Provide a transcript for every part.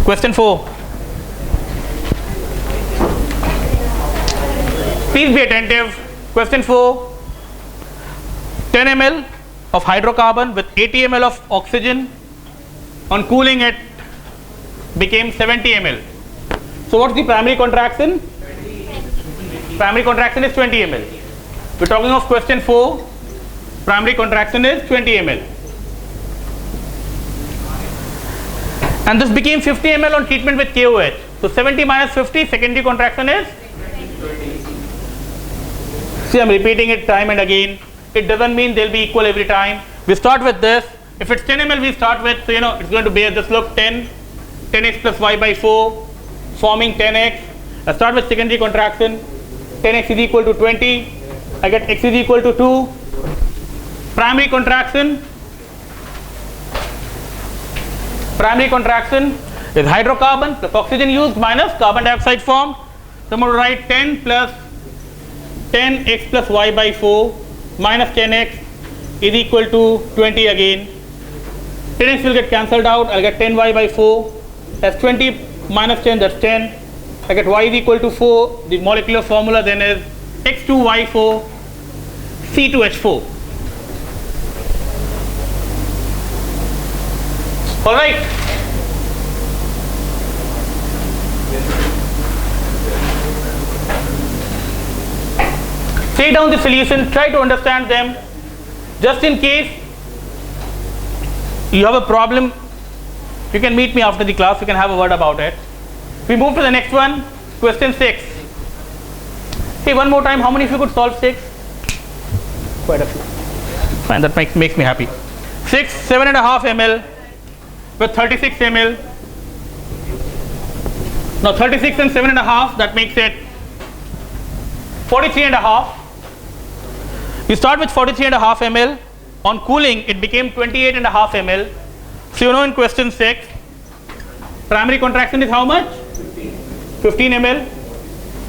Question 4. Please be attentive. Question 4. 10 ml of hydrocarbon with 80 ml of oxygen. On cooling it became 70 ml. So what's the primary contraction? Primary contraction is 20 ml. We're talking of question 4. Primary contraction is 20 ml. And this became 50 ml on treatment with KOH. So 70 minus 50, secondary contraction is? See, I'm repeating it time and again. It doesn't mean they'll be equal every time. We start with this. If it's 10 ml, we start with, so it's going to bear this look 10x plus y by 4, forming 10x. I start with secondary contraction. 10x is equal to 20. I get x is equal to 2. Primary contraction. Primary contraction is hydrocarbon plus oxygen used minus carbon dioxide formed. So I'm going to write 10 plus 10x plus y by 4 minus 10x is equal to 20 again. 10x will get cancelled out. I'll get 10y by 4. That's 20 minus 10, that's 10. I get y is equal to 4. The molecular formula then is X2Y4 C2H4. All right. Take down the solution, try to understand them. Just in case you have a problem, you can meet me after the class, we can have a word about it. We move to the next one, question 6. Hey, one more time, how many of you could solve 6? Quite a few. Fine, that makes me happy. 6, 7.5 ml with 36 ml. Now 36 and 7.5, that makes it 43.5. You start with 43.5 ml. On cooling, it became 28.5 ml. So in question 6, primary contraction is how much? 15 ml.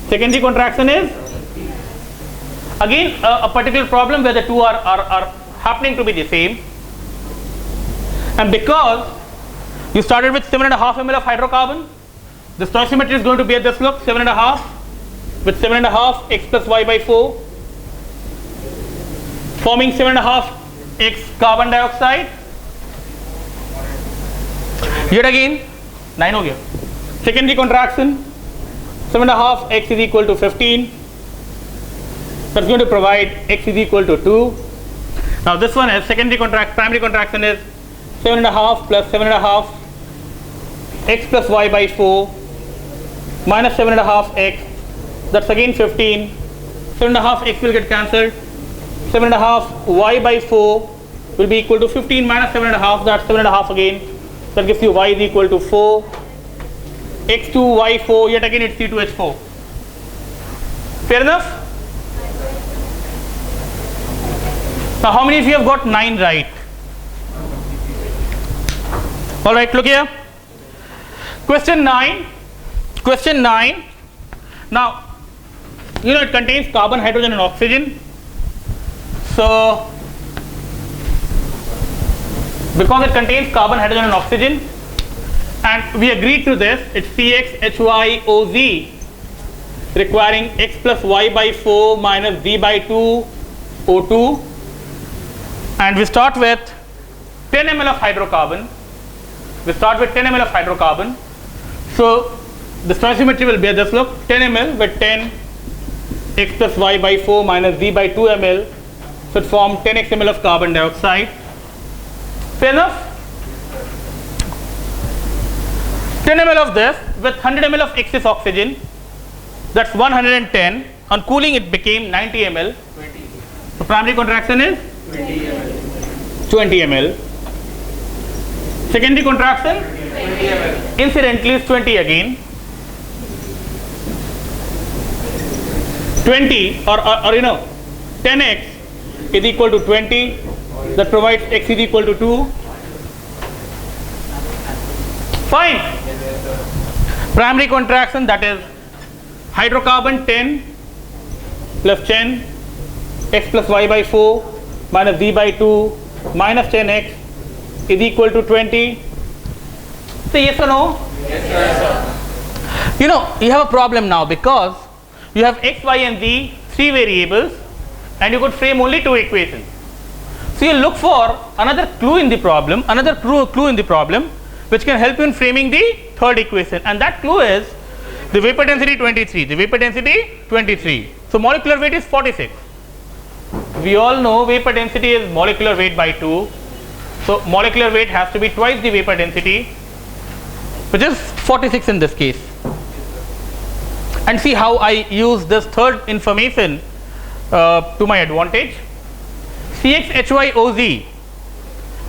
Secondary contraction is? Again, a particular problem where the two are happening to be the same. And because you started with 7.5 ml of hydrocarbon, the stoichiometry is going to be at this look, 7.5 with 7.5 x plus y by 4, forming 7.5 x carbon dioxide. Yet again, 9 ho gaya. Secondary contraction, 7.5 x is equal to 15. That's going to provide x is equal to 2. Now this one is primary contraction is 7.5 plus 7.5 x plus y by 4 minus 7.5 x. That's again 15. 7.5 x will get cancelled. 7.5 y by 4 will be equal to 15 minus 7.5. That's 7.5 again. That gives you y is equal to 4. x2 y4. Yet again it's C2H4. Fair enough? Now how many of you have got 9 right? All right, look here. Question 9. Question 9. Now, it contains carbon, hydrogen and oxygen. So, because it contains carbon, hydrogen and oxygen, and we agreed to this, it's CXHYOZ requiring x plus y by 4 minus z by 2 O2, and we start with 10 ml of hydrocarbon. So the stoichiometry will bear this look, 10 ml with 10 x plus y by 4 minus z by 2 ml should form 10x ml of carbon dioxide. Fair enough? 10 ml of this with 100 ml of excess oxygen, that's 110. On cooling it became 90 ml. 20. So primary contraction is 20 ml. 20 ml. Secondary contraction 20 ml. incidentally is 20 again. 20 or 10x is equal to 20. That provides x is equal to 2. Fine. Primary contraction, that is hydrocarbon 10 plus 10 x plus y by 4 minus z by 2 minus 10x is equal to 20. Say yes or no? You know, you have a problem now because you have x, y and z, three variables, and you could frame only two equations. So you look for another clue in the problem, which can help you in framing the third equation, and that clue is the vapor density 23. So molecular weight is 46. We all know vapor density is molecular weight by 2. So molecular weight has to be twice the vapor density, which is 46 in this case. And see how I use this third information to my advantage. CXHYOZ,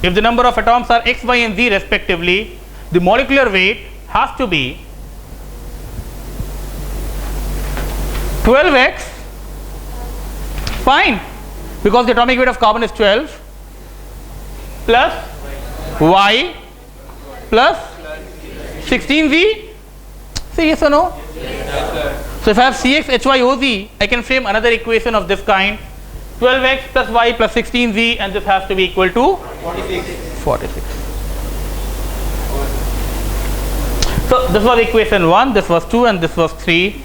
if the number of atoms are x, y and z respectively, the molecular weight has to be 12x, fine, because the atomic weight of carbon is 12, plus y plus 16z. Say yes or no? So if I have CXHYOZ, I can frame another equation of this kind, 12x plus y plus 16z, and this has to be equal to 46. So this was equation 1, this was 2, and this was 3.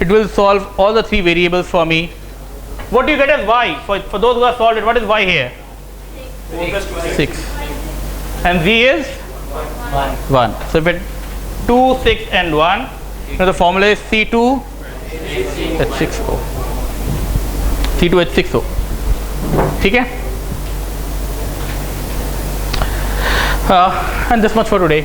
It will solve all the three variables for me. What do you get as y? For those who have solved it, what is y here? 6. And z is 1. So if it 2, 6 and 1, now the formula is C2H6O. C2H6O. ठीक है? And this much for today.